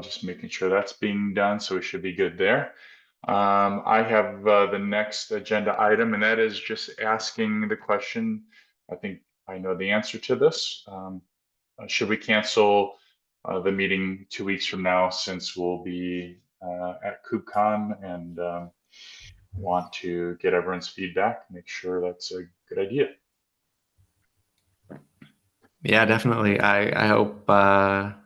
just making sure that's being done, so we should be good there. I have the next agenda item, and that is just asking the question. I think I know the answer to this. Should we cancel the meeting 2 weeks from now, since we'll be at KubeCon, and want to get everyone's feedback, make sure that's a good idea. Yeah, definitely. I hope a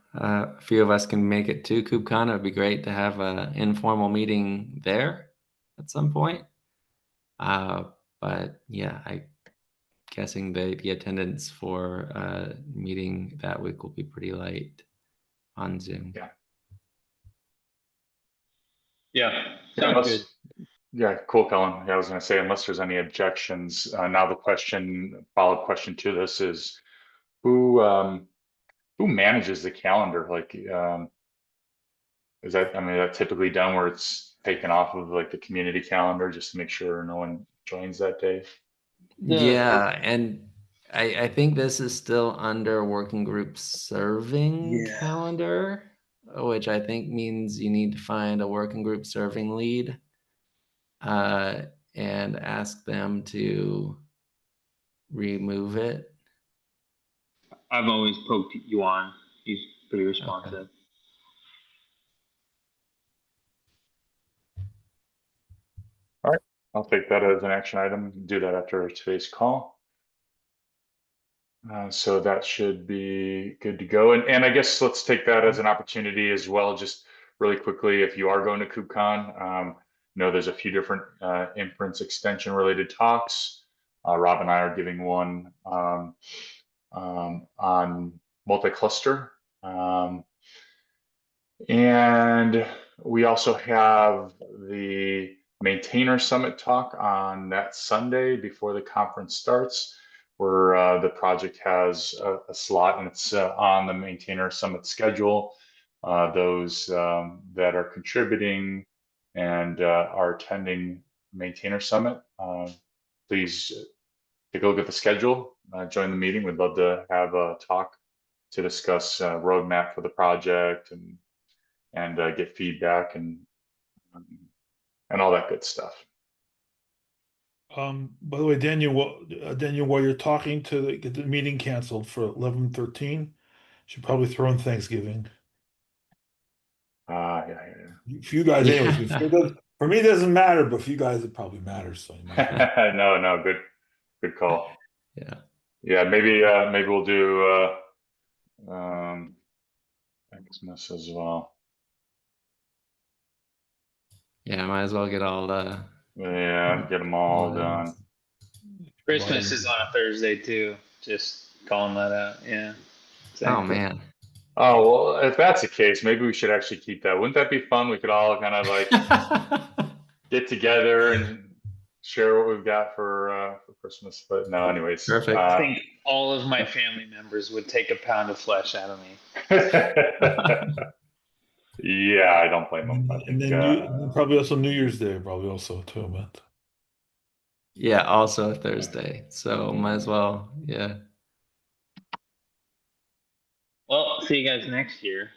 few of us can make it to KubeCon. It would be great to have an informal meeting there at some point. But yeah, I'm guessing the attendance for a meeting that week will be pretty light on Zoom. Yeah. Yeah, sounds good. Yeah, cool, Colin. Yeah, I was going to say, unless there's any objections, now the follow-up question to this is, who manages the calendar? Like, is that, I mean, that typically done where it's taken off of like the community calendar just to make sure no one joins that day? Yeah, and I think this is still under working group serving calendar, which I think means you need to find a working group serving lead and ask them to remove it. I've always poked Yuan. He's pretty responsive. Okay. All right, I'll take that as an action item. Do that after today's call. So that should be good to go. And I guess let's take that as an opportunity as well, just really quickly, if you are going to KubeCon, there's a few different Inference extension related talks. Rob and I are giving one on multi-cluster. And we also have the Maintainer Summit talk on that Sunday before the conference starts, where the project has a slot, and it's on the Maintainer Summit schedule. Those that are contributing and are attending Maintainer Summit, please take a look at the schedule, join the meeting. We'd love to have a talk to discuss roadmap for the project and get feedback and all that good stuff. By the way, Daniel, while you're talking to get the meeting canceled for 11/13, should probably throw in Thanksgiving. Yeah. For you guys, anyways. For me, it doesn't matter, but for you guys, it probably matters. So No, good call. Yeah. Maybe we'll do Xmas as well. Yeah, might as well get all the. Yeah, get them all done. Christmas is on a Thursday too. Just calling that out. Yeah. Exactly. Oh man. Oh well, if that's the case, maybe we should actually keep that. Wouldn't that be fun? We could all kind of like get together and share what we've got for Christmas. But no, anyways. Perfect. I think all of my family members would take a pound of flesh out of me. Yeah, I don't blame them. And then probably also New Year's Day, probably also too, but. Yeah, also Thursday. So might as well, yeah. Well, see you guys next year.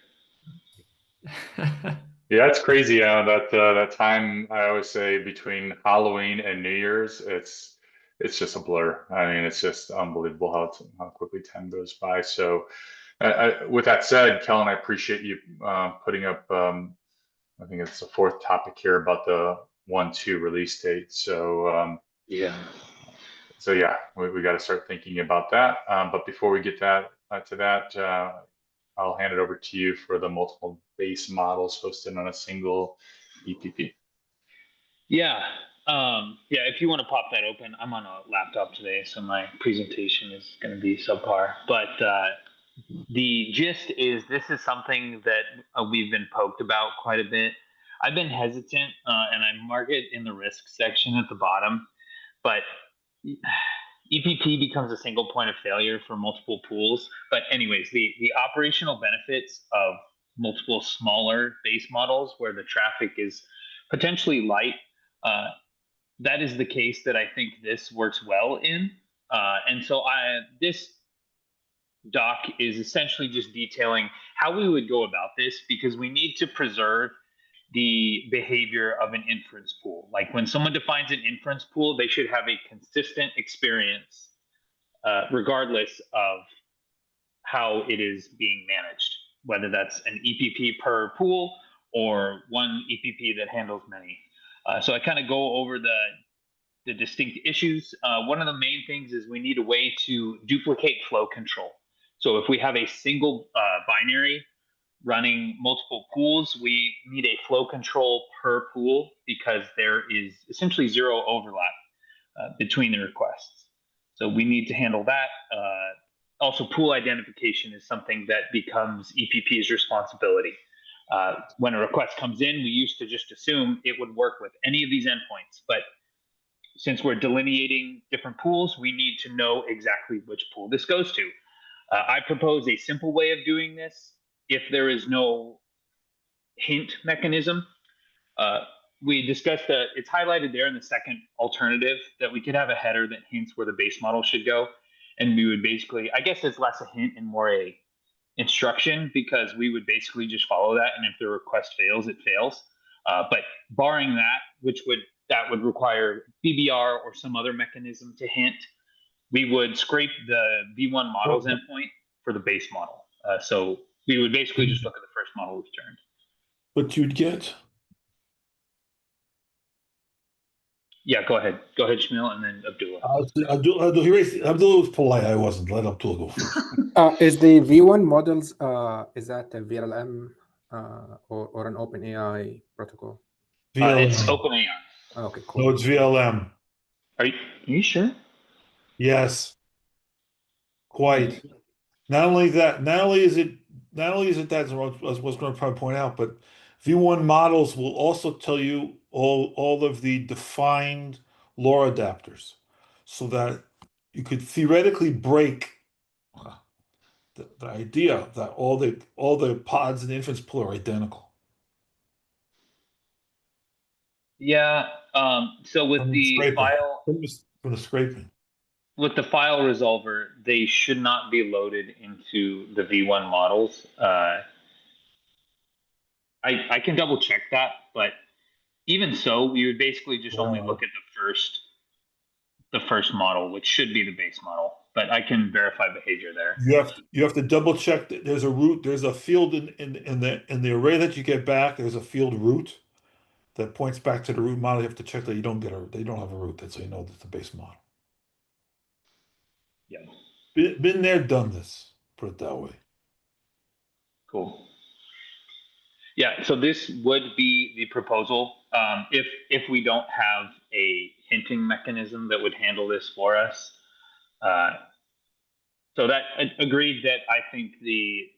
Yeah, it's crazy. That time, I always say, between Halloween and New Year's, it's just a blur. I mean, it's just unbelievable how quickly time goes by. So, with that said, Kellen, I appreciate you putting up. I think it's the fourth topic here about the 1/2 release date. So yeah. So yeah, we got to start thinking about that. But before we get to that, I'll hand it over to you for the multiple base models hosted on a single EPP. Yeah. If you want to pop that open, I'm on a laptop today, so my presentation is going to be subpar. But the gist is, this is something that we've been poked about quite a bit. I've been hesitant, and I mark it in the risk section at the bottom. But EPP becomes a single point of failure for multiple pools. But anyways, the operational benefits of multiple smaller base models where the traffic is potentially light, that is the case that I think this works well in. And so this doc is essentially just detailing how we would go about this, because we need to preserve the behavior of an inference pool. Like when someone defines an inference pool, they should have a consistent experience, regardless of how it is being managed, whether that's an EPP per pool or one EPP that handles many. So I kind of go over the distinct issues. One of the main things is we need a way to duplicate flow control. So if we have a single binary running multiple pools, we need a flow control per pool, because there is essentially zero overlap between the requests. So we need to handle that. Also, pool identification is something that becomes EPP's responsibility. When a request comes in, we used to just assume it would work with any of these endpoints, but since we're delineating different pools, we need to know exactly which pool this goes to. I propose a simple way of doing this. If there is no hint mechanism, we discussed that it's highlighted there in the second alternative that we could have a header that hints where the base model should go. And we would basically, I guess it's less a hint and more a instruction, because we would basically just follow that. And if the request fails, it fails. But barring that, that would require BBR or some other mechanism to hint, we would scrape the V1 models endpoint for the base model. So we would basically just look at the first model returned. But you'd get. Yeah, go ahead. Go ahead, Shmuel, and then Abdullah. Abdullah was polite. I wasn't. Let Abdullah go first. Is the V1 models, is that a VLM or an OpenAI protocol? It's OpenAI. Okay, cool. No, it's VLM. Are you sure? Yes. Quite. Not only is it that, as I was going to probably point out, but V1 models will also tell you all of the defined lore adapters, so that you could theoretically break the idea that all the pods in the inference pool are identical. Yeah. So with From the scraping. file, From the scraping. with the file resolver, they should not be loaded into the V1 models. I can double check that, but even so, we would basically just only look at the first model, which should be the base model. But I can verify behavior there. You have to double check that there's a root. There's a field in the array that you get back. There's a field root that points back to the root model. You have to check that they don't have a root. That's so you know that's the base model. Yeah. Been there, done this. Put it that way. Cool. Yeah, so this would be the proposal. If we don't have a hinting mechanism that would handle this for us. So that agreed that I think the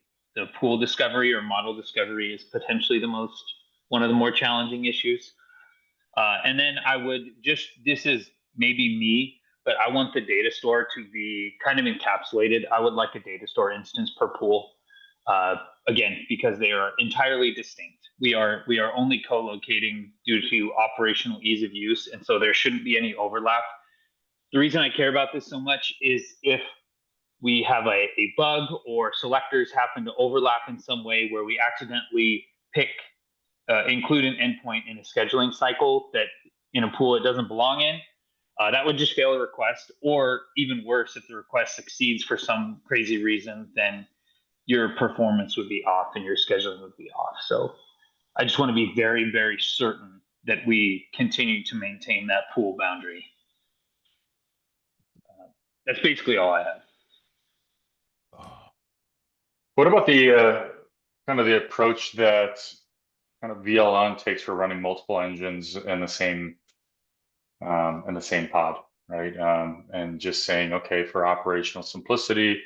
pool discovery or model discovery is potentially one of the more challenging issues. And then I would this is maybe me, but I want the data store to be kind of encapsulated. I would like a data store instance per pool. Again, because they are entirely distinct. We are only co-locating due to operational ease of use, and so there shouldn't be any overlap. The reason I care about this so much is if we have a bug or selectors happen to overlap in some way where we accidentally include an endpoint in a scheduling cycle that in a pool it doesn't belong in, that would just fail a request. Or even worse, if the request succeeds for some crazy reason, then your performance would be off and your scheduling would be off. So I just want to be very, very certain that we continue to maintain that pool boundary. That's basically all I have. What about the kind of the approach that kind of VLN takes for running multiple engines in the same pod, right? And just saying, okay, for operational simplicity,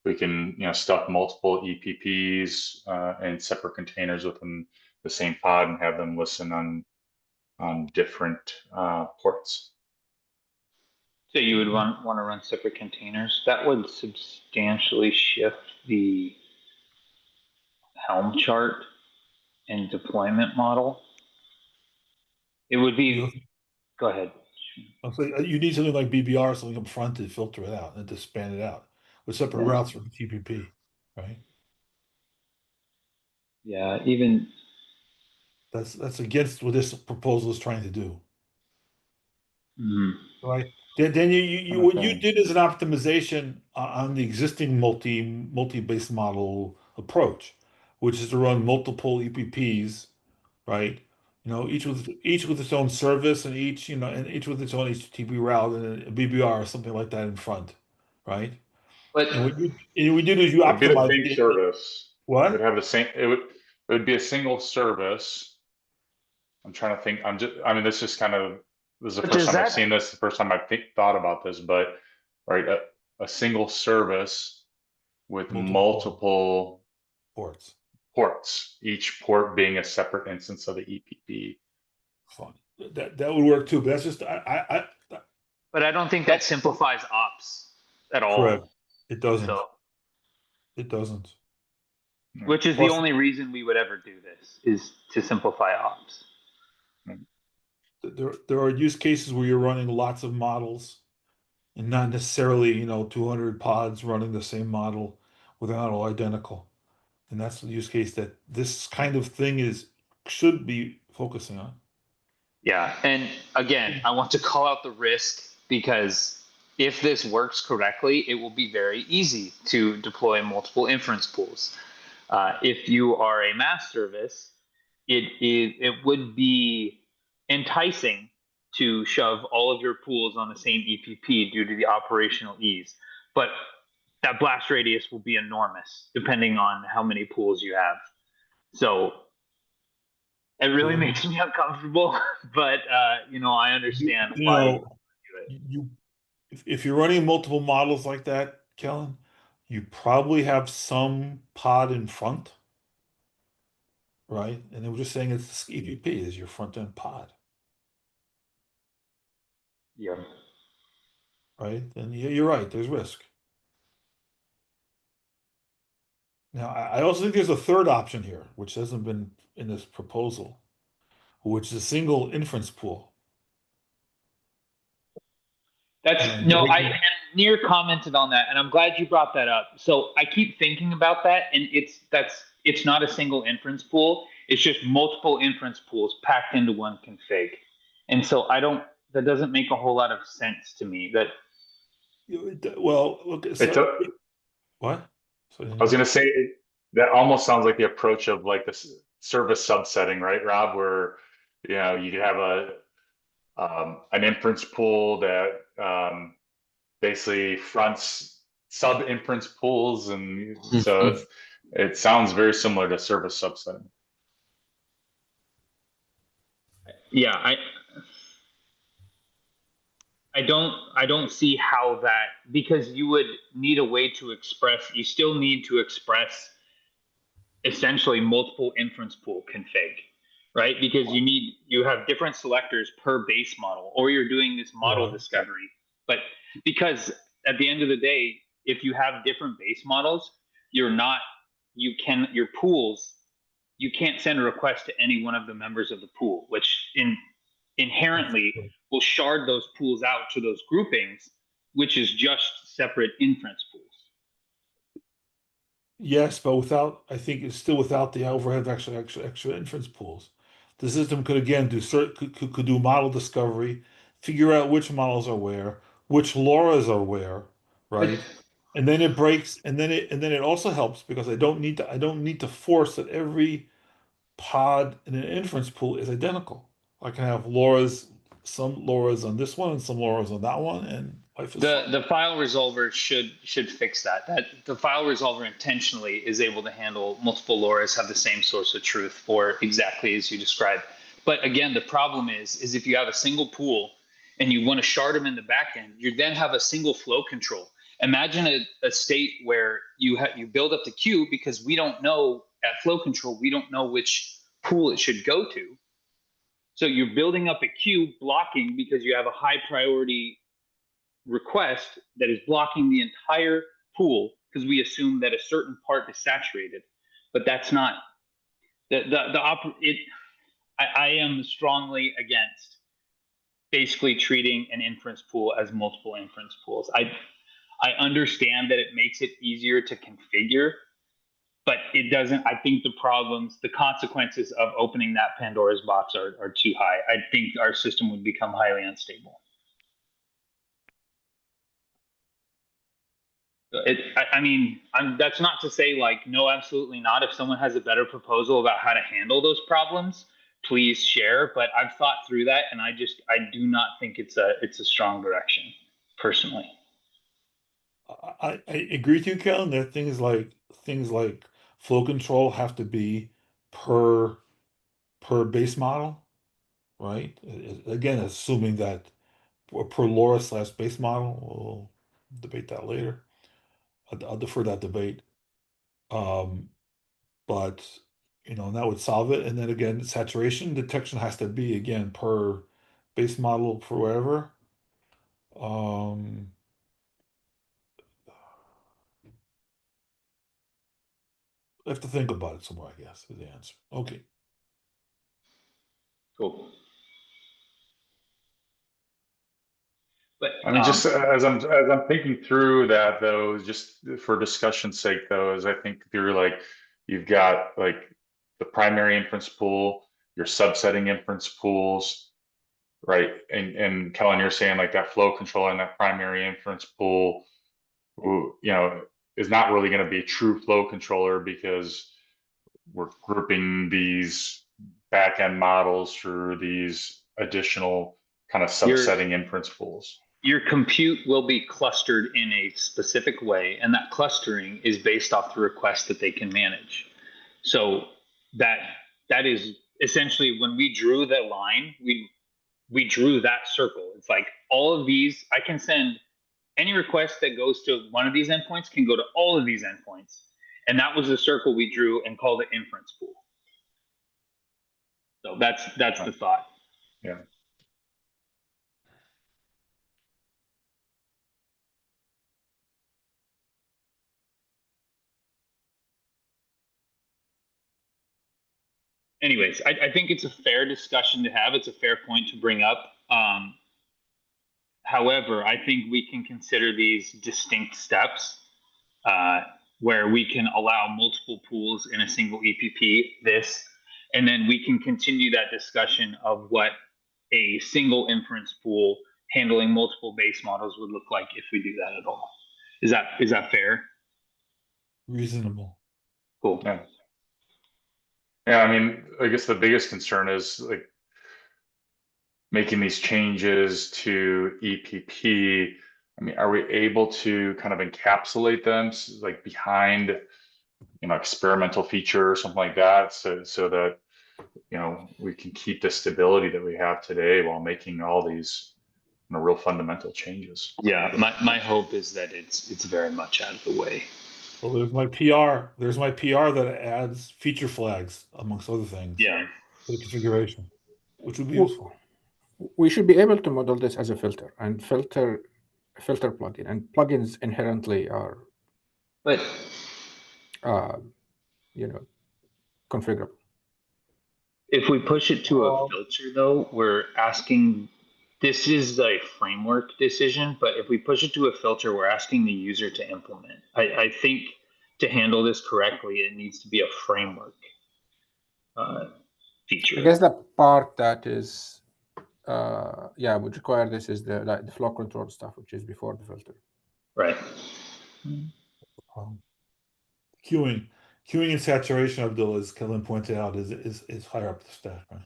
we can stuff multiple EPPs in separate containers within the same pod and have them listen on different ports. So you would want to run separate containers. That would substantially shift the Helm chart and deployment model. It would be. Go ahead. You need something like BBR, something up front to filter it out and to span it out. with separate routes for the TPP, right? Yeah, even That's against what this proposal is trying to do, mhm. right? Then you what you Okay. did is an optimization on the existing multi-base model approach, which is to run multiple EPPs, right? You know, each with its own service and each with its own HTTP route and a BBR or something like that in front, right? But And what you did is you It'd be the optimized same it. service. It would What? have the same, it would be a single service. I'm trying to think, I mean, this is the but first does time I've that seen this, the first time I've thought about this, but, right, a single service with Multiple multiple ports. ports, each port being a separate instance of the EPP. Fine. That would work too, but that's just but I don't think that simplifies ops at correct. all. It doesn't. So, It doesn't. which is the Plus, only reason we would ever do this is to simplify ops. there are use cases where you're running lots of models and not necessarily, 200 pods running the same model where they're not all identical. And that's the use case that this kind of thing should be focusing on. Yeah, and again, I want to call out the risk because if this works correctly, it will be very easy to deploy multiple inference pools. If you are a mass service, it would be enticing to shove all of your pools on the same EPP due to the operational ease, but that blast radius will be enormous depending on how many pools you have. So it really Yeah. makes me uncomfortable, but I understand You why you know, do it. you if you're running multiple models like that, Kellen, you probably have some pod in front, right? And then we're just saying it's the EPP is your front end pod, Yeah. right? And you're right, there's risk. Now, I also think there's a third option here, which hasn't been in this proposal, which is a single inference pool. That's And no, and Nir commented on that, and I'm glad you brought that up. So I keep thinking about that, and it's not a single inference pool. It's just multiple inference pools packed into one config. And so that doesn't make a whole lot of sense to me. That well, look, It's so what? So, I was going to say that almost sounds like the approach of like this service subsetting, right, Rob? Where you could have an inference pool that basically fronts sub inference pools, and so it sounds very similar to service subsetting. yeah, I don't see how that, because you would need a way to express, you still need to express essentially multiple inference pool config, right? Because you have different selectors per base model, or you're doing this model discovery. But because at the end of the day, if you have different base models, your pools, you can't send a request to any one of the members of the pool, which inherently will shard those pools out to those groupings, which is just separate inference pools. yes, but I think it's still without the overhead of extra inference pools. The system could again could do model discovery, figure out which models are where, which LoRa's are where, right? And then it breaks, and then it also helps because I don't need to force that every pod in an inference pool is identical. I can have some LoRa's on this one and some LoRa's on that one, and life is fine. The file resolver should fix that. That the file resolver intentionally is able to handle multiple LoRa's have the same source of truth for exactly as you described. But again, the problem is if you have a single pool and you want to shard them in the backend, you then have a single flow control. Imagine a state where you build up the queue, because we don't know at flow control, we don't know which pool it should go to. So you're building up a queue blocking because you have a high priority request that is blocking the entire pool because we assume that a certain part is saturated, but that's not I am strongly against basically treating an inference pool as multiple inference pools. I understand that it makes it easier to configure, but it doesn't. I think the consequences of opening that Pandora's box are too high. I think our system would become highly unstable. I mean, that's not to say like, no, absolutely not. If someone has a better proposal about how to handle those problems, please share. But I've thought through that, and I do not think it's a strong direction, personally. I agree with you, Kellen, that things like flow control have to be per base model, right? Again, assuming that per LoRa/base model, we'll debate that later. I'll defer that debate. But that would solve it. And then again, saturation detection has to be again per base model for wherever. I have to think about it some more, I guess, is the answer. Okay. Cool. But I mean, just as I'm thinking through that though, just for discussion's sake though, as I think through like you've got like the primary inference pool, your subsetting inference pools, right? And Kellen, you're saying like that flow controller and that primary inference pool, is not really going to be a true flow controller because we're grouping these back-end models through these additional kind of subsetting inference pools. Your compute will be clustered in a specific way, and that clustering is based off the requests that they can manage. So that is essentially when we drew the line, we drew that circle. It's like all of these, I can send any request that goes to one of these endpoints can go to all of these endpoints. And that was the circle we drew and called it inference pool. So that's the thought. Yeah. Anyways, I think it's a fair discussion to have. It's a fair point to bring up. However, I think we can consider these distinct steps where we can allow multiple pools in a single EPP, and then we can continue that discussion of what a single inference pool handling multiple base models would look like if we do that at all. Is that fair? Reasonable. Cool. Yeah. Yeah, I mean, I guess the biggest concern is like making these changes to EPP. I mean, are we able to kind of encapsulate them like behind, experimental feature or something like that, so that we can keep the stability that we have today while making all these real fundamental changes? Yeah, my hope is that it's very much out of the way. Well, there's my PR. There's my PR that adds feature flags amongst other things. Yeah. For the configuration, which would be useful. We should be able to model this as a filter and filter plugin, and plugins inherently are, But configurable. if we push it to a filter, though, we're asking. This is a framework decision, but if we push it to a filter, we're asking the user to implement. I think to handle this correctly, it needs to be a framework feature. I guess the part that is, would require this is the flow control stuff, which is before the filter. Right. Queuing and saturation, Abdul, as Kellen pointed out, is higher up the stack, right?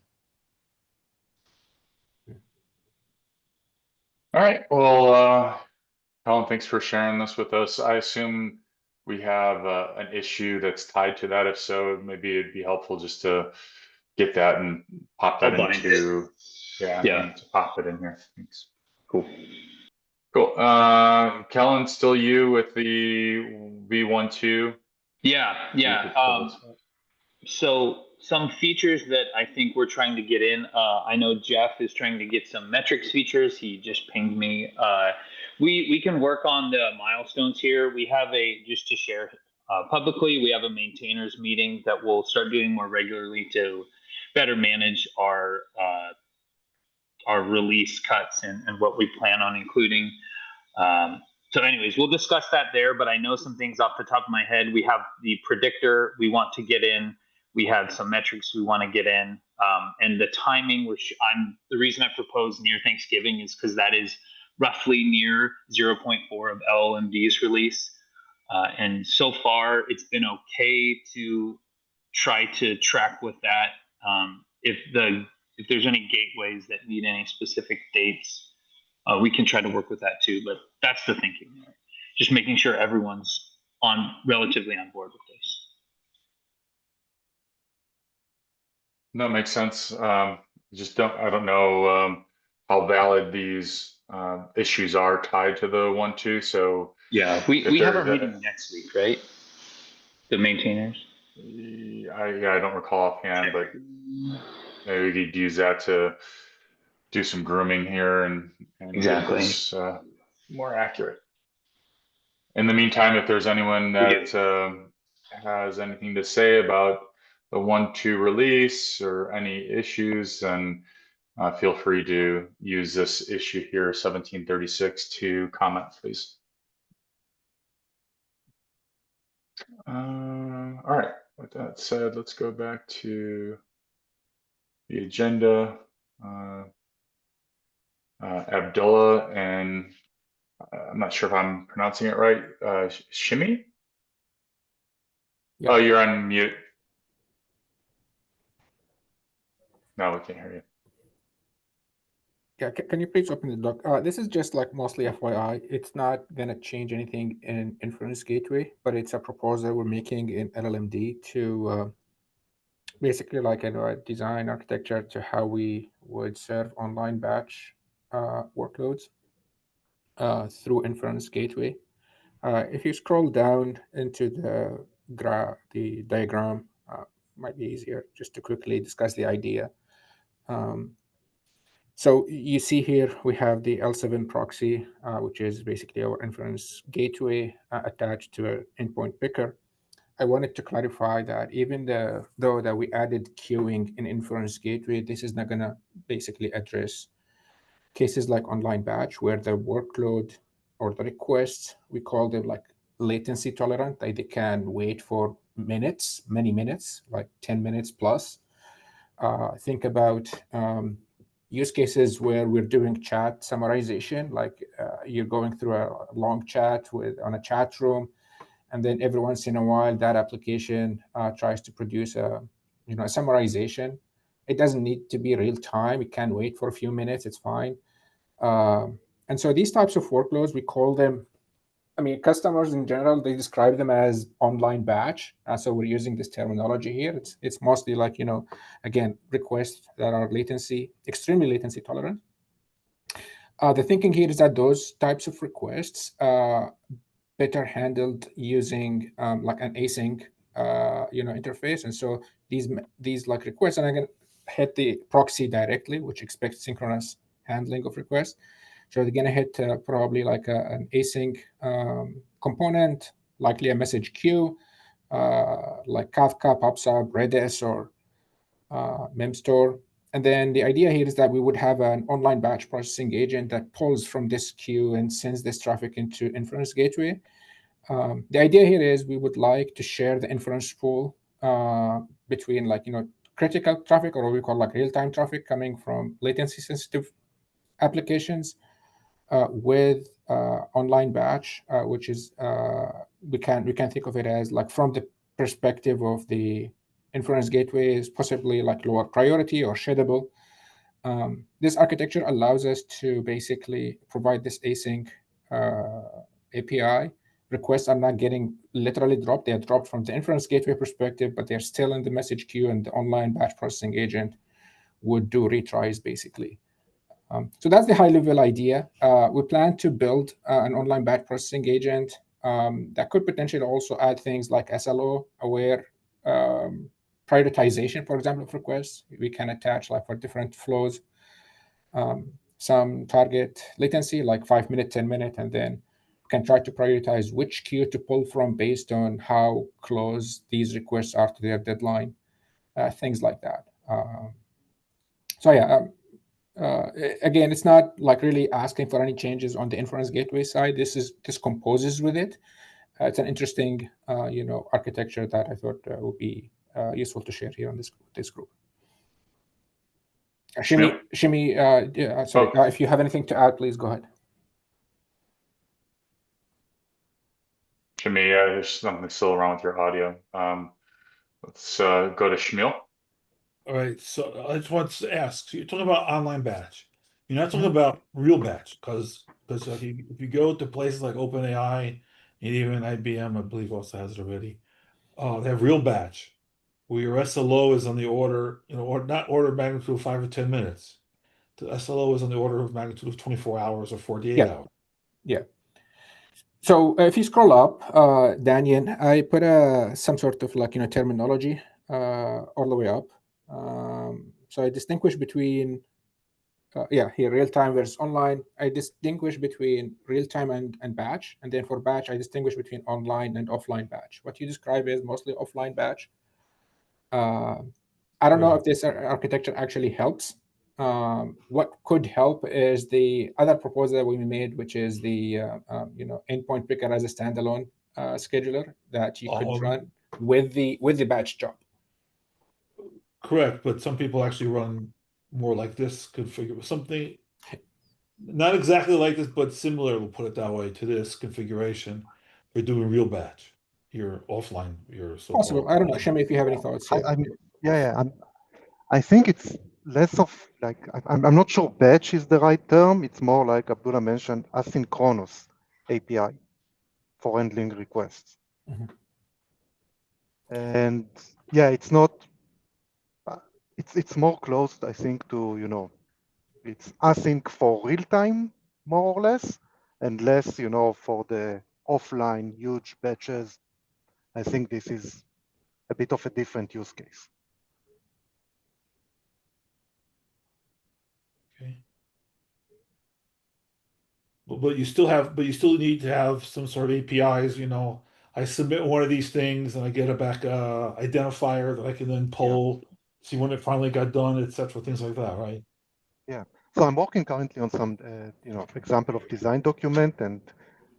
All right. Well, Colin, thanks for sharing this with us. I assume we have an issue that's tied to that. If so, maybe it'd be helpful just to get that and pop that into. Yeah. To pop it in here. Thanks. Cool. Kellen, still you with the V12? Yeah. So some features that I think we're trying to get in, I know Jeff is trying to get some metrics features. He just pinged me. We can work on the milestones here. We have just to share publicly, we have a maintainers meeting that we'll start doing more regularly to better manage our release cuts and what we plan on including. So anyways, we'll discuss that there, but I know some things off the top of my head. We have the predictor we want to get in. We have some metrics we want to get in. And the timing, which the reason I proposed near Thanksgiving is because that is roughly near 0.4 of LLMD's release. And so far it's been okay to try to track with that. If there's any gateways that need any specific dates, we can try to work with that too, but that's the thinking there. Just making sure everyone's relatively on board with this. No, it makes sense. I don't know how valid these issues are tied to the 1.2. So yeah, we have our meeting next week, right? The maintainers. I don't recall offhand, but maybe we could use that to do some grooming here and exactly. get this more accurate. In the meantime, if there's anyone that has anything to say about the 1.2 release or any issues, then feel free to use this issue here, 1736, to comment, please. All right, with that said, let's go back to the agenda. Abdullah and I'm not sure if I'm pronouncing it right. Shimi? Yeah. Oh, you're on mute. No, we can't hear you. Yeah, can you please open the doc? This is just like mostly FYI. It's not gonna change anything in Inference Gateway, but it's a proposal we're making in LLMD to basically like a design architecture to how we would serve online batch workloads through Inference Gateway. If you scroll down into the diagram, might be easier just to quickly discuss the idea. So you see here we have the L7 proxy, which is basically our inference gateway attached to an endpoint picker. I wanted to clarify that even though that we added queuing in inference gateway, this is not going to basically address cases like online batch where the workload or the requests, we call them like latency tolerant, like they can wait for minutes, many minutes, like 10 minutes plus. Think about use cases where we're doing chat summarization, like you're going through a long chat on a chat room, and then every once in a while that application tries to produce a summarization. It doesn't need to be real time. It can wait for a few minutes. It's fine. And so these types of workloads, we call them, customers in general, they describe them as online batch. So we're using this terminology here. It's mostly like, again, requests that are extremely latency tolerant. The thinking here is that those types of requests better handled using like an async, interface. And so these like requests, and I can hit the proxy directly, which expects synchronous handling of requests. So they're going to hit probably like an async component, likely a message queue, like Kafka, PubSub, Redis, or Memstore. And then the idea here is that we would have an online batch processing agent that pulls from this queue and sends this traffic into Inference Gateway. The idea here is we would like to share the inference pool between critical traffic, or what we call like real-time traffic coming from latency sensitive applications with online batch, which is we can think of it as like from the perspective of the inference gateway is possibly like lower priority or sheddable. This architecture allows us to basically provide this async API. Requests are not getting literally dropped. They are dropped from the inference gateway perspective, but they're still in the message queue, and the online batch processing agent would do retries basically. So that's the high-level idea. We plan to build an online batch processing agent that could potentially also add things like SLO-aware prioritization, for example, of requests. We can attach like for different flows, some target latency, like 5 minute, 10 minute, and then can try to prioritize which queue to pull from based on how close these requests are to their deadline, things like that. So yeah, Again, it's not like really asking for any changes on the inference gateway side. This composes with it. It's an interesting, architecture that I thought would be useful to share here on this group. Shimi, sorry, Oh. if you have anything to add, please go ahead. Shmi, there's something still wrong with your audio. Let's go to Shmuel. All right, so I just want to ask, so you're talking about online batch. You're not talking about real batch, because like if you go to places like OpenAI and even IBM, I believe also has it already, they have real batch, where your SLO is on the order, or not order of magnitude of 5 or 10 minutes. The SLO is on the order of magnitude of 24 hours or 48 hours. Yeah. So if you scroll up, Daniel, I put some sort of terminology all the way up. So I distinguish between here real-time versus online. I distinguish between real-time and batch, and then for batch I distinguish between online and offline batch. What you describe is mostly offline batch. I don't know if this architecture actually helps. What could help is the other proposal that we made, which is the endpoint picker as a standalone scheduler that you could run with the batch job. Correct, but some people actually run more like this configure something not exactly like this, but similar, we'll put it that way, to this configuration. We're doing real batch. You're offline, you're so possible. I don't know, Shemi, if you have any thoughts here. I think it's less of like I'm not sure batch is the right term. It's more like Abdullah mentioned, asynchronous API for handling requests. And yeah, it's not. It's more close, I think, to it's async for real time, more or less, and less, for the offline huge batches. I think this is a bit of a different use case. Okay. But you still need to have some sort of APIs, I submit one of these things and I get a back identifier that I can then pull, see when it finally got done, etc., things like that, right? Yeah. So I'm working currently on some, example of design document, and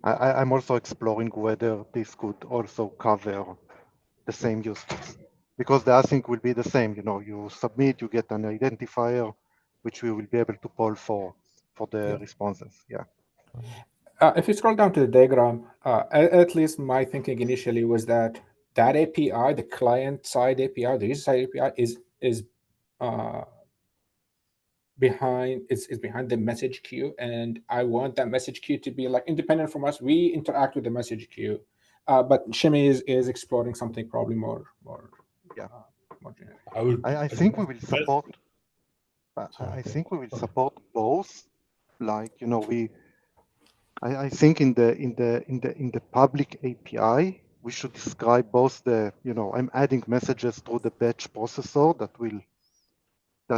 I'm also exploring whether this could also cover the same use case, because the async will be the same. You submit, you get an identifier, which we will be able to pull for the responses. Yeah. If you scroll down to the diagram, at least my thinking initially was that API, the client-side API, the user-side API, is behind the message queue, and I want that message queue to be independent from us. We interact with the message queue, but Shimi is exploring something probably more generic. I think we will support. I think we will support both. I think in the public API, we should describe both the, I'm adding messages through the batch processor that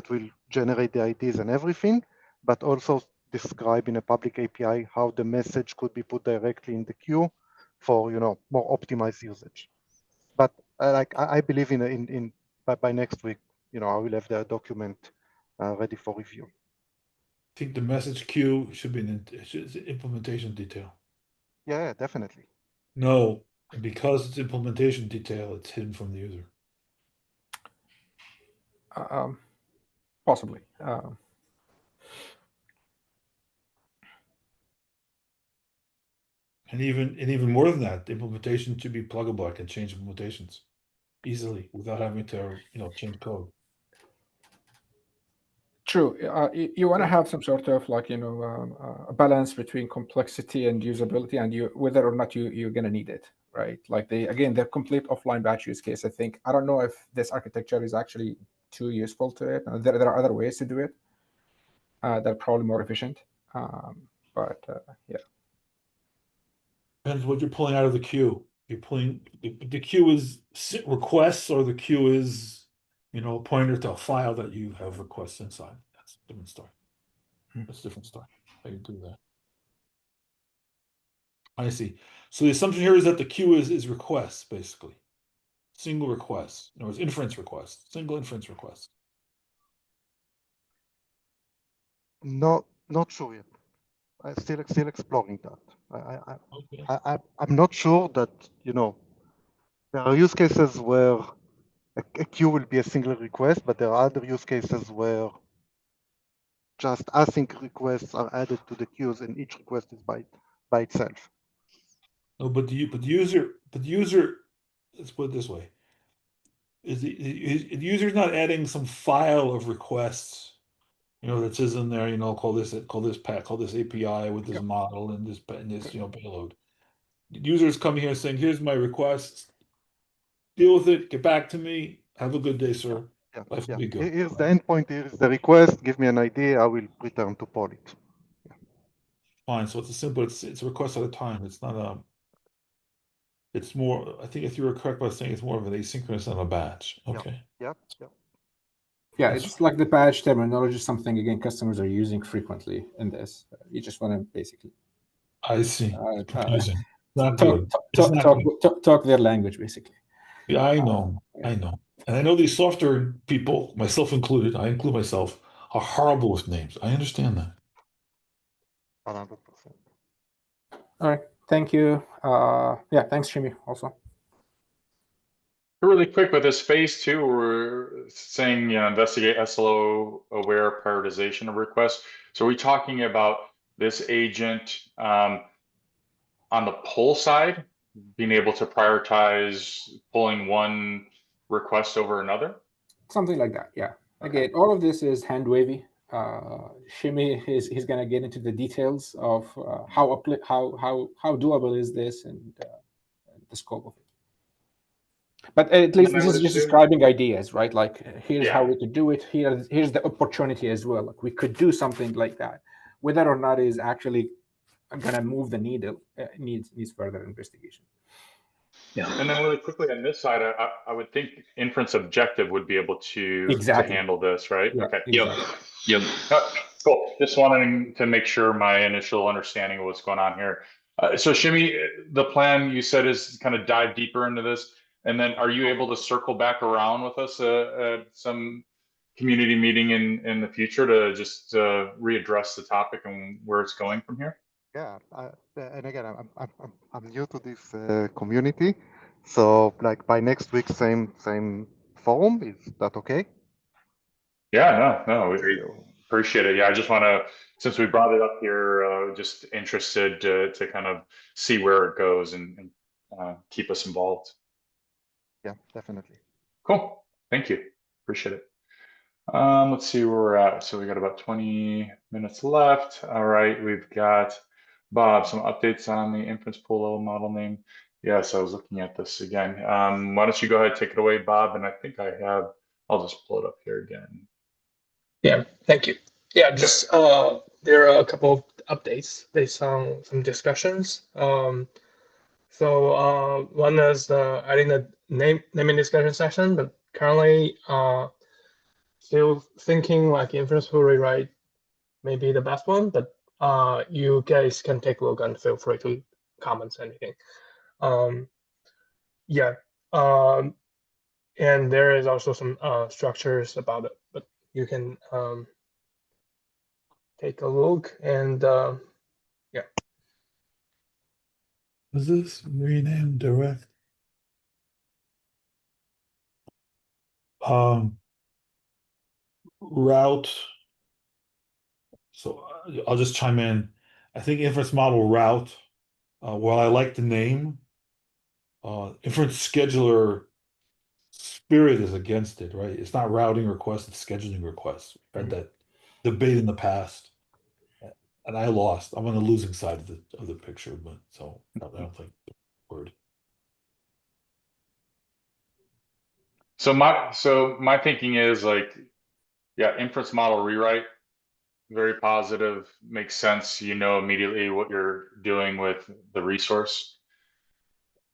will generate the IDs and everything, but also describe in a public API how the message could be put directly in the queue for, more optimized usage. But I believe by next week, I will have the document ready for review. I think the message queue should be an implementation detail. Yeah, definitely. No, because it's implementation detail, it's hidden from the user. Possibly. And even more than that, the implementation should be pluggable. I can change implementations easily without having to, change code. True. You want to have some sort of a balance between complexity and usability, and whether or not you're going to need it, right? The complete offline batch use case. I don't know if this architecture is actually too useful to it. There are other ways to do it that are probably more efficient. Yeah. Depends what you're pulling out of the queue. You're pulling the queue is requests, or the queue is, a pointer to a file that you have requests inside. That's a different story. That's a different story. How you do that. I see. So the assumption here is that the queue is requests, basically. Single requests. In other words, inference requests. Single inference requests. Not sure yet. I'm still exploring that. Okay. I'm not sure that, there are use cases where a queue will be a single request, but there are other use cases where just async requests are added to the queues and each request is by itself. No, but the user, let's put it this way. Is the user's not adding some file of requests, that says in there, call this API with this Yep. model and this, payload. The user's coming here saying, here's my request, deal with it, get back to me, have a good day, sir. Yeah, Life will yeah. be good. Here's the endpoint, here's the request, give me an ID, I will return to Polit. Fine, so it's a simple, it's a request at a time. It's not it's more, I think if you were correct by saying it's more of an asynchronous than a batch. Okay. Yeah. Yeah, That's it's like the batch terminology, something again customers are using frequently in this. You just want to basically I see. It's confusing. Not talk, good. It's not good. talk their language basically. Yeah, I know. I know. And I know these software people, myself included, I include myself, are horrible with names. I understand that. 100%. All right, thank you. Yeah, thanks, Jimmy. Also. Really quick with this phase 2, we're saying, investigate SLO aware prioritization of requests. So are we talking about this agent on the pull side, being able to prioritize pulling one request over another? Something like that, yeah. Okay. Again, all of this is hand wavy. Shimi he's gonna get into the details of how doable is this and the scope of it. But at least this is just describing ideas, right? Like here's how we could do it. Here's the opportunity as well. Like we could do something like that. Whether or not is actually gonna move the needle needs further investigation. Yeah. And then really quickly on this side, I would think Inference Objective would be able to handle this, right? Yeah, okay. Exactly. Yep. Cool. Just wanting to make sure my initial understanding of what's going on here. So Shimi, the plan you said is kind of dive deeper into this, and then are you able to circle back around with us at some community meeting in the future to just readdress the topic and where it's going from here? Yeah, and again, I'm new to this community, so like by next week, same forum. Is that okay? Yeah, no, we appreciate it. Yeah, I just want to, since we brought it up here, just interested to kind of see where it goes and keep us involved. Yeah, definitely. Cool. Thank you. Appreciate it. Let's see where we're at. So we got about 20 minutes left. All right, we've got Bob, some updates on the inference pool level model name. Yes, I was looking at this again. Why don't you go ahead, take it away, Bob? And I think I'll just pull it up here again. Yeah, thank you. Yeah, just there are a couple of updates based on some discussions. So one is adding the naming discussion section, but currently still thinking like inference pool rewrite may be the best one, but you guys can take a look and feel free to comment anything. Yeah, and there is also some structures about it, but you can take a look and yeah. Is this rename direct? Route. So I'll just chime in. I think inference model route, while I like the name, inference scheduler spirit is against it, right? It's not routing requests, it's scheduling requests. We've had that debate in the past, and I lost. I'm on the losing side of the picture, but so I don't think the word. So my thinking is like, yeah, inference model rewrite, very positive, makes sense. You know immediately what you're doing with the resource.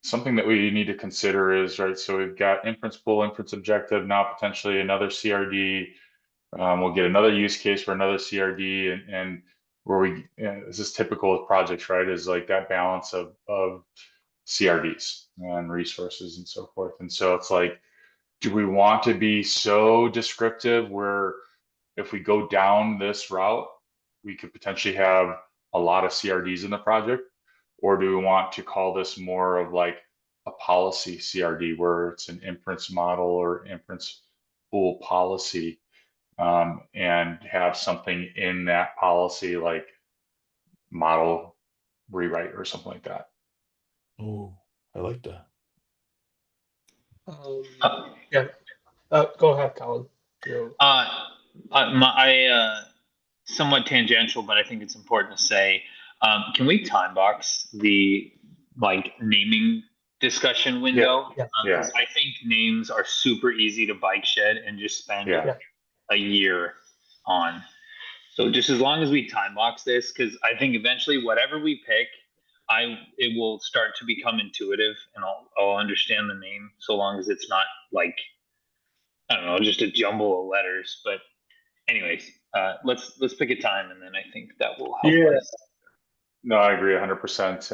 Something that we need to consider is, right, so we've got inference pool, inference objective, now potentially another CRD. We'll get another use case for another CRD, and where this is typical with projects, right, is like that balance of CRDs and resources and so forth. And so it's like, do we want to be so descriptive where if we go down this route, we could potentially have a lot of CRDs in the project? Or do we want to call this more of like a policy CRD where it's an inference model or inference pool policy, and have something in that policy like model rewrite or something like that? Oh, I like that. Yeah. Go ahead, Colin. Somewhat tangential, but I think it's important to say, can we time box the like naming discussion window? Yeah. Yeah. I think names are super easy to bike shed and just spend Yeah. a year on. So just as long as we time box this, because I think eventually whatever we pick, it will start to become intuitive, and I'll understand the name, so long as it's not like, I don't know, just a jumble of letters. But anyways, let's pick a time, and then I think that will help us. No, I agree 100%.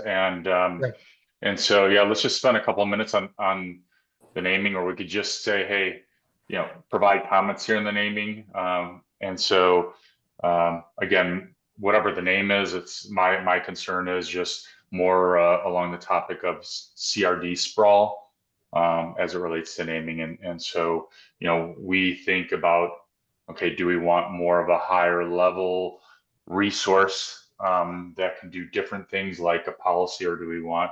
And so, yeah, let's just spend a couple of minutes on the naming, or we could just say, hey, provide comments here in the naming. And so, again, whatever the name is, it's my concern is just more along the topic of CRD sprawl, as it relates to naming. And so, we think about, okay, do we want more of a higher level resource that can do different things like a policy, or do we want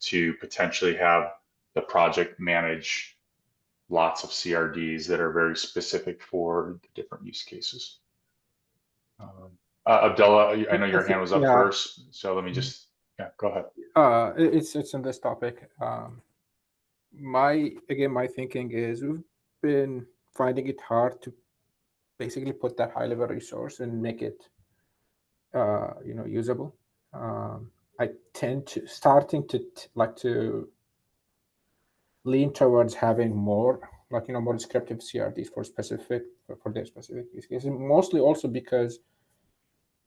to potentially have the project manage lots of CRDs that are very specific for the different use cases? Abdullah, I know your hand was up first, so let me just, go ahead. It's on this topic. My thinking is we've been finding it hard to basically put that high level resource and make it usable. I tend to like to lean towards having more more descriptive CRDs for their specific use cases, mostly also because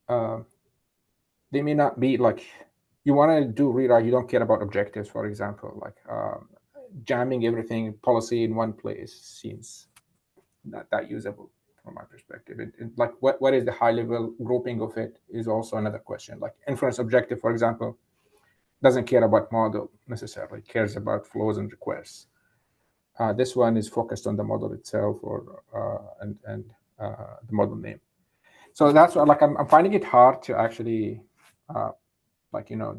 they may not be like, you want to do rewrite, you don't care about objectives, for example, like jamming everything policy in one place seems not that usable from my perspective. Like what is the high level grouping of it is also another question. Like inference objective, for example, doesn't care about model necessarily, cares about flows and requests. This one is focused on the model itself and the model name. So that's what, like, I'm finding it hard to actually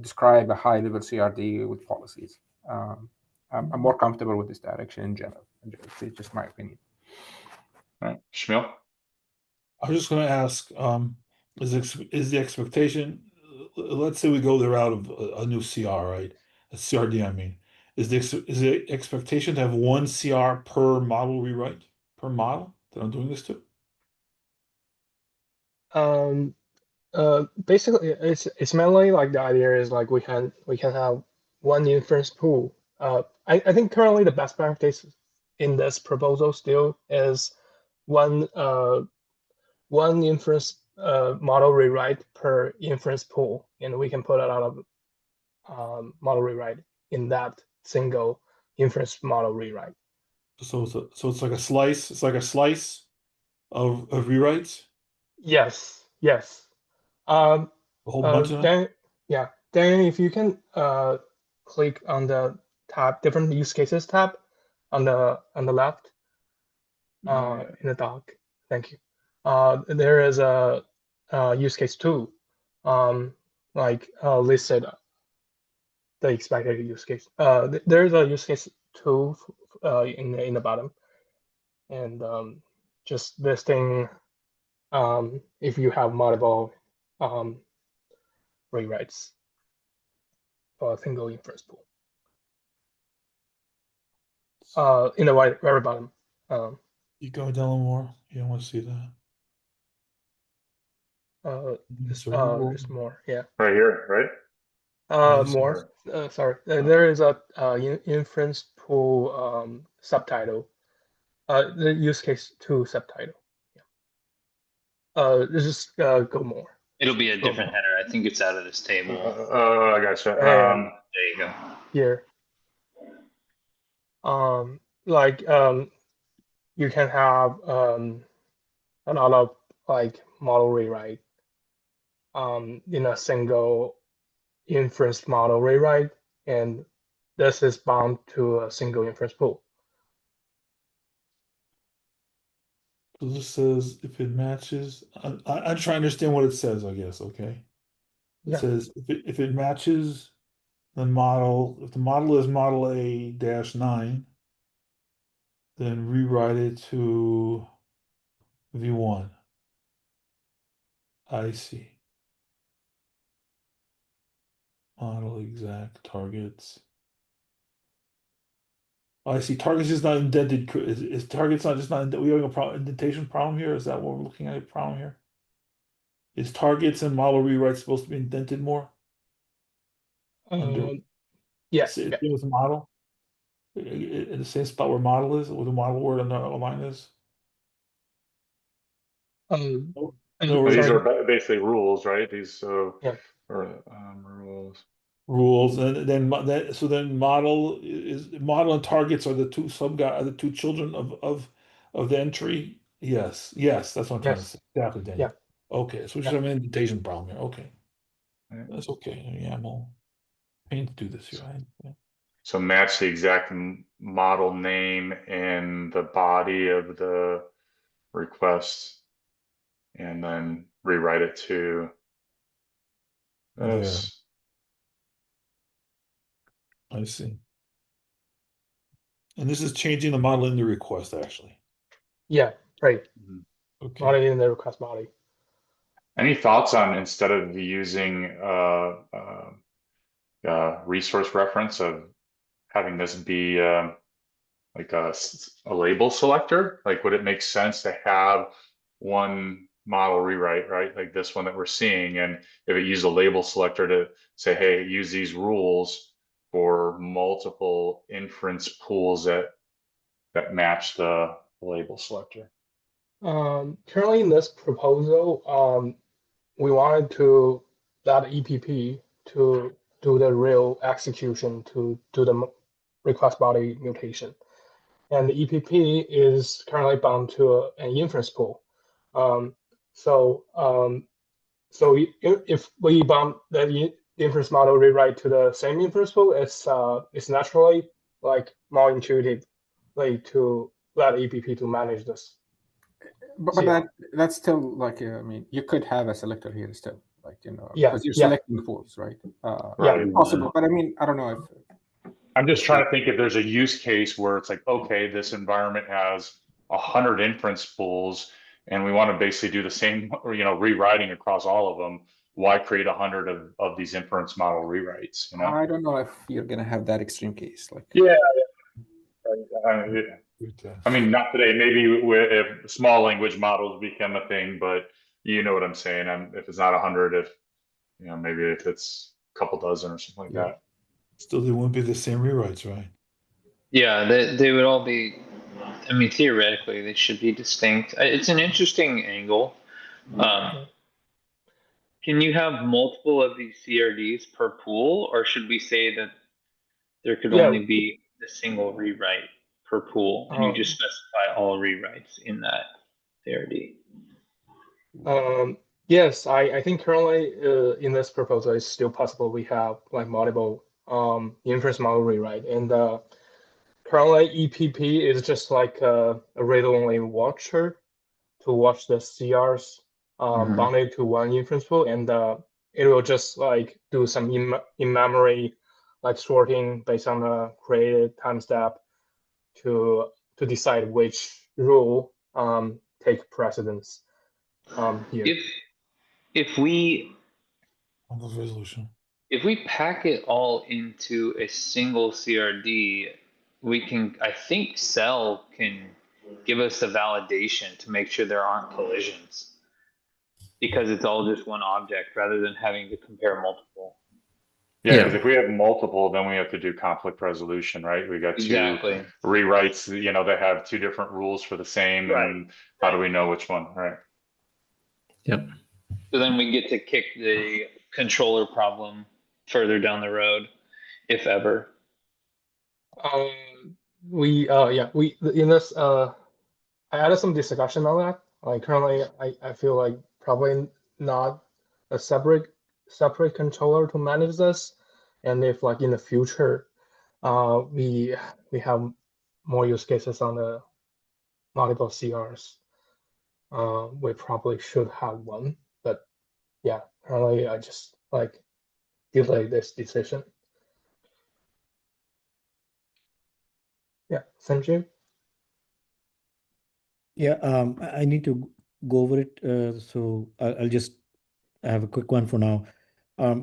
describe a high level CRD with policies. I'm more comfortable with this direction in general. It's just my opinion. All right, Shmuel? I was just going to ask, is the expectation, let's say we go the route of a new CR, right? A CRD, I mean. Is the expectation to have one CR per model rewrite, per model that I'm doing this to? Basically, it's mainly like the idea is like we can have one inference pool. I think currently the best practice in this proposal still is one inference model rewrite per inference pool, and we can put a lot of model rewrite in that single inference model rewrite. So it's like a slice. It's like a slice of rewrites. Yes. A whole bunch of them. Then if you can click on the tab, different use cases tab on the left in the doc. Thank you. There is a use case 2, listed the expected use case. There's a use case 2 in the bottom, and just listing if you have multiple rewrites for a single inference pool. In the very bottom. You go down more. You don't want to see that. There's more. Yeah. Right here, right? More. Sorry. There is a inference pool subtitle. The use case 2 subtitle. Yeah. Just go more. It'll be a different header. I think it's out of this table. I gotcha. There you go. Here. You can have a lot of like model rewrite in a single inference model rewrite, and this is bound to a single inference pool. So this says if it matches, I'm trying to understand what it says, I guess, okay? It Yeah. says if it matches the model, if the model is model A-9, then rewrite it to V1. I see. Model exact targets. I see. Targets is not indented. Is targets not just not? We have a indentation problem here. Is that what we're looking at? A problem here? Is targets and model rewrite supposed to be indented more? Under Yeah. same with model, in the same spot where model is, where the model word on the line is. Well, Sorry. these are basically rules, right? These Yeah. are rules. Rules, and then so then model and targets are the two are the two children of the entry. Yes, that's what I'm trying to Yes. say. Exactly, Daniel. Yeah. Okay, so we should have an indentation problem here. Okay, that's okay. Yeah, I'm all paying to do this here. Yeah. So match the exact model name in the body of the request, and then rewrite it to this. I see. And this is changing the model in the request, actually. Yeah. Right. Okay. Not in the request body. Any thoughts on, instead of using resource reference, of having this be like a label selector? Like, would it make sense to have one model rewrite, right? Like this one that we're seeing, and if it used a label selector to say, hey, use these rules for multiple inference pools that match the label selector. Currently in this proposal, we wanted to that EPP to do the real execution to do the request body mutation. And the EPP is currently bound to an inference pool. So if we bound the inference model rewrite to the same inference pool, it's naturally like more intuitive to let EPP to manage this. But that's still like, I mean, you could have a selector here still, like, Yeah, because you're selecting pools, right? Right. Possible, but I mean, I don't know if. I'm just trying to think if there's a use case where it's like, okay, this environment has 100 inference pools, and we want to basically do the same, rewriting across all of them. Why create 100 of these inference model rewrites? I don't know if you're gonna have that extreme case, like. Yeah. I mean, not today. Maybe if small language models become a thing, but you know what I'm saying. If it's not 100, if maybe if it's a couple dozen or something like that. Still, they wouldn't be the same rewrites, right? Yeah, they would all be. I mean, theoretically, they should be distinct. It's an interesting angle. Can you have multiple of these CRDs per pool, or should we say that there could only be the single rewrite per pool, and you just specify all rewrites in that CRD? Yes, I think currently in this proposal it's still possible we have like multiple inference model rewrite, and currently EPP is just like a read-only watcher to watch the CRs bounded to one inference pool, and it will just like do some in-memory like sorting based on the created time step to decide which rule take precedence here. If we On the resolution. If we pack it all into a single CRD, I think Cell can give us a validation to make sure there aren't collisions, because it's all just one object rather than having to compare multiple. Yeah, because if we have multiple, then we have to do conflict resolution, right? We got two rewrites, that have two different rules for the same, and how do we know which one, right? Yep. So then we get to kick the controller problem further down the road, if ever. We in this I added some discussion on that. Like currently, I feel like probably not a separate controller to manage this, and if like in the future, we have more use cases on the multiple CRs, we probably should have one. But yeah, currently I just like delay this decision. Yeah, Sanjeev. Yeah, I need to go over it. So I'll just have a quick one for now. Are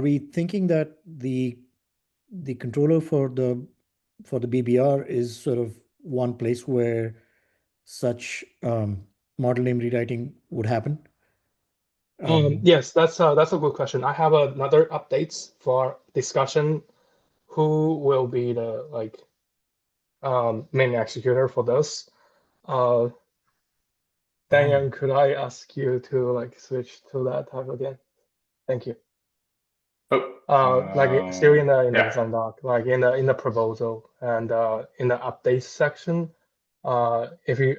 we thinking that the controller for the BBR is sort of one place where such model name rewriting would happen? Yes, that's a good question. I have another updates for discussion. Who will be the like main executor for this? Daniel, could I ask you to like switch to that tab again? Thank you. Like still in the yeah. design doc, like in the proposal and in the updates section, if you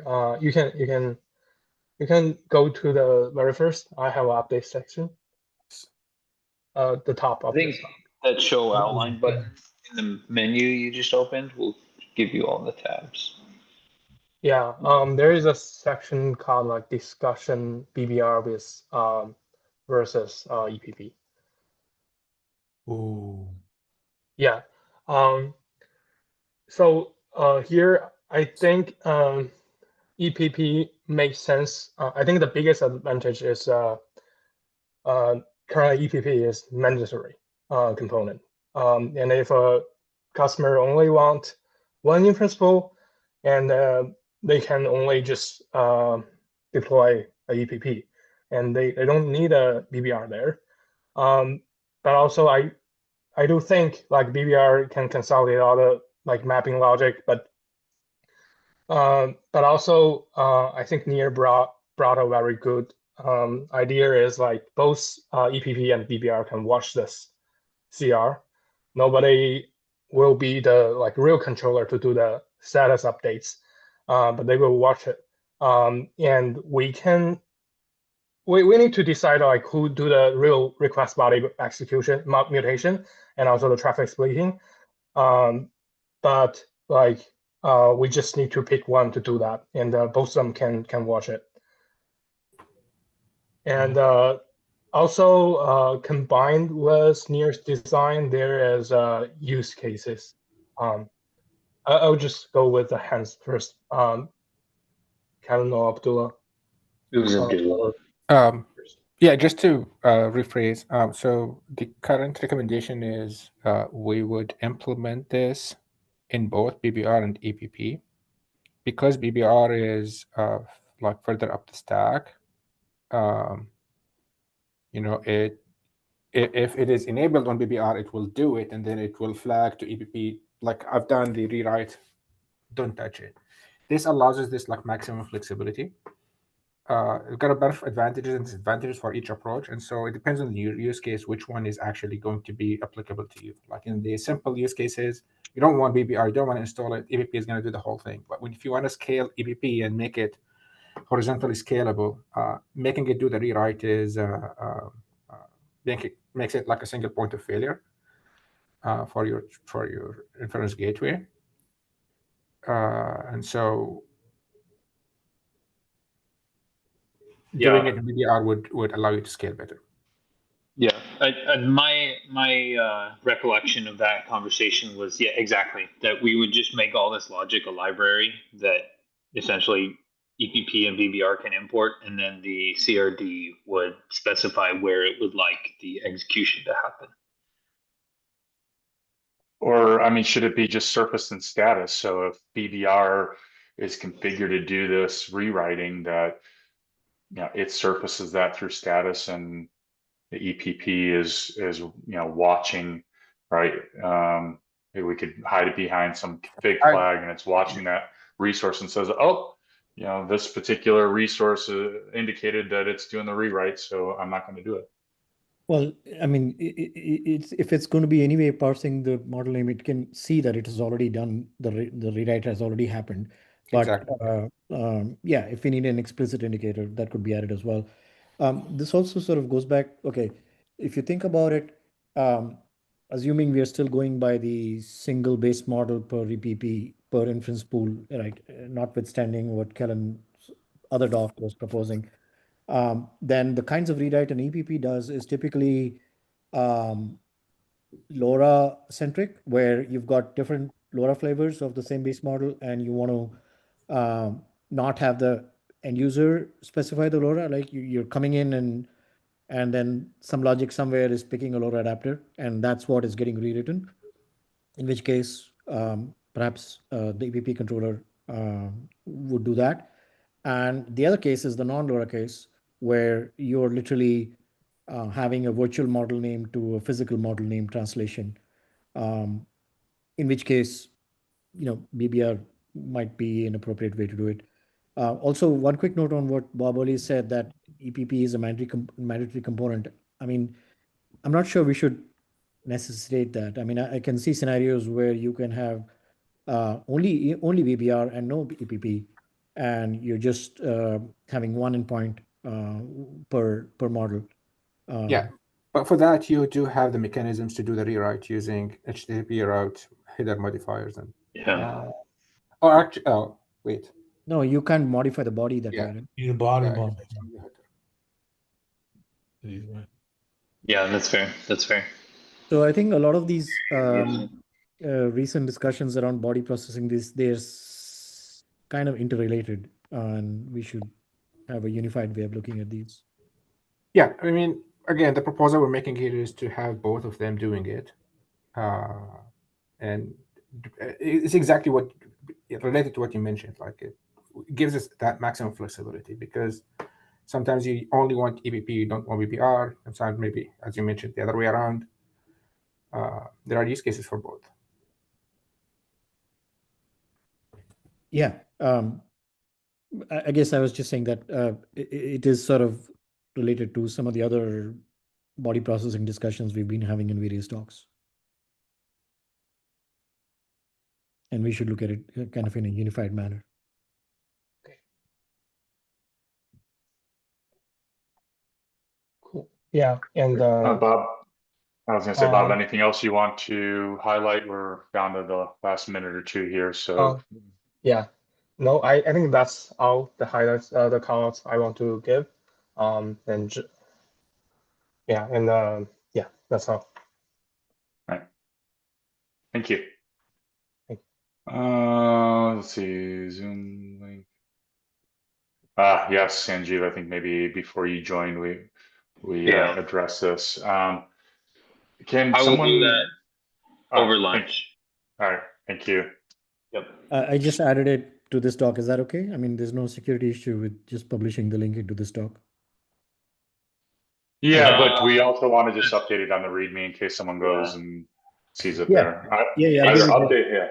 can go to the very first. I have an update section. The top I of think this doc. that show outline button in the menu you just opened will give you all the tabs. Yeah, there is a section called like discussion BBR with versus EPP. Oh. Yeah. So here I think EPP makes sense. I think the biggest advantage is currently EPP is mandatory component. And if a customer only want one inference pool, and they can only just deploy a EPP, and they don't need a BBR there. But also I do think like BBR can consolidate all the like mapping logic, but also I think Near brought a very good idea is like both EPP and BBR can watch this CR. Nobody will be the like real controller to do the status updates, but they will watch it. And we need to decide like who do the real request body execution mutation and also the traffic splitting. But like we just need to pick one to do that, and both of them can watch it. And also combined with Near's design, there is use cases. I'll just go with the hands first. Kevin or Abdullah. It was Abdullah. Yeah, just to rephrase, so the current recommendation is we would implement this in both BBR and EPP. Because BBR is like further up the stack, you know, if it is enabled on BBR, it will do it, and then it will flag to EPP, like I've done the rewrite, don't touch it. This allows us this like maximum flexibility. We've got a bunch of advantages and disadvantages for each approach, and so it depends on the use case which one is actually going to be applicable to you. Like in the simple use cases, you don't want BBR, you don't want to install it, EPP is going to do the whole thing. But if you want to scale EPP and make it horizontally scalable, making it do the rewrite is makes it like a single point of failure for your inference gateway, and so doing it in BDR would allow you to scale better. Yeah, my recollection of that conversation was exactly that we would just make all this logic a library that essentially EPP and BBR can import, and then the CRD would specify where it would like the execution to happen. Or, I mean, should it be just surface and status? So if BBR is configured to do this rewriting, that it surfaces that through status, and the EPP is watching, right? Maybe we could hide it behind some fake flag, and it's watching that resource and says, oh, this particular resource indicated that it's doing the rewrite, so I'm not going to do it. Well, I mean, if it's going to be anyway parsing the model name, it can see that it has already done the rewrite has already happened. But exactly. Yeah, if we need an explicit indicator, that could be added as well. This also sort of goes back, okay, if you think about it, assuming we are still going by the single base model per EPP, per inference pool, right? Notwithstanding what Kellen's other doc was proposing, then the kinds of rewrite an EPP does is typically LoRa centric, where you've got different LoRa flavors of the same base model, and you want to not have the end user specify the LoRa. Like you're coming in and then some logic somewhere is picking a LoRa adapter, and that's what is getting rewritten. In which case, perhaps the EPP controller would do that. And the other case is the non-LoRa case, where you're literally having a virtual model name to a physical model name translation. In which case, BBR might be an appropriate way to do it. Also, one quick note on what Bob Oli said, that EPP is a mandatory component. I mean, I'm not sure we should necessitate that. I mean, I can see scenarios where you can have only BBR and no EPP, and you're just having one endpoint per model. Yeah, but for that you do have the mechanisms to do the rewrite using HTTP route header modifiers and. Or actually, oh wait. No, you can't modify the body that way, right? Need a body Yeah, model. it's on the header. Yeah, that's fair. That's fair. So I think a lot of these recent discussions around body processing, they're kind of interrelated, and we should have a unified way of looking at these. Yeah, I mean, again, the proposal we're making here is to have both of them doing it, and it's exactly what related to what you mentioned. Like it gives us that maximum flexibility, because sometimes you only want EPP, you don't want BPR, and sometimes maybe, as you mentioned, the other way around. There are use cases for both. Yeah, I guess I was just saying that it is sort of related to some of the other body processing discussions we've been having in various talks. And we should look at it kind of in a unified manner. Okay. Cool. Yeah, and Bob, I was going to say, Bob, anything else you want to highlight? We're down to the last minute or two here, so. Yeah, no, I think that's all the highlights, the callouts I want to give. And yeah, and yeah, that's all. Right. Thank you. Thank Let's see, Zoom link. Yes, Sanjeev, I think maybe before you joined, we addressed this. Can I someone will do that over lunch. All right, thank you. Yep. I just added it to this doc. Is that okay? I mean, there's no security issue with just publishing the link into this doc. Yeah, but we also want to just update it on the README in case someone goes and sees it there. Yeah. Either update, yeah.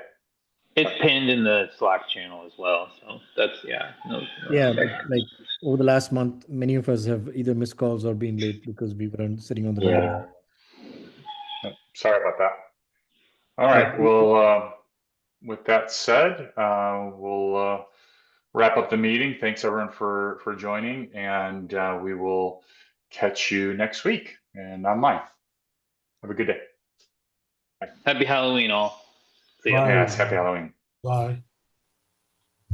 It's pinned in the Slack channel as well, so that's no but like over the last month, many of us have either missed calls or been late because we weren't sitting on the meeting. Sorry about that. All right. Well, with that said, we'll wrap up the meeting. Thanks everyone for joining, and we will catch you next week and online. Have a good day. Bye. Happy Halloween, all. See ya. Yeah, it's happy Halloween. Bye.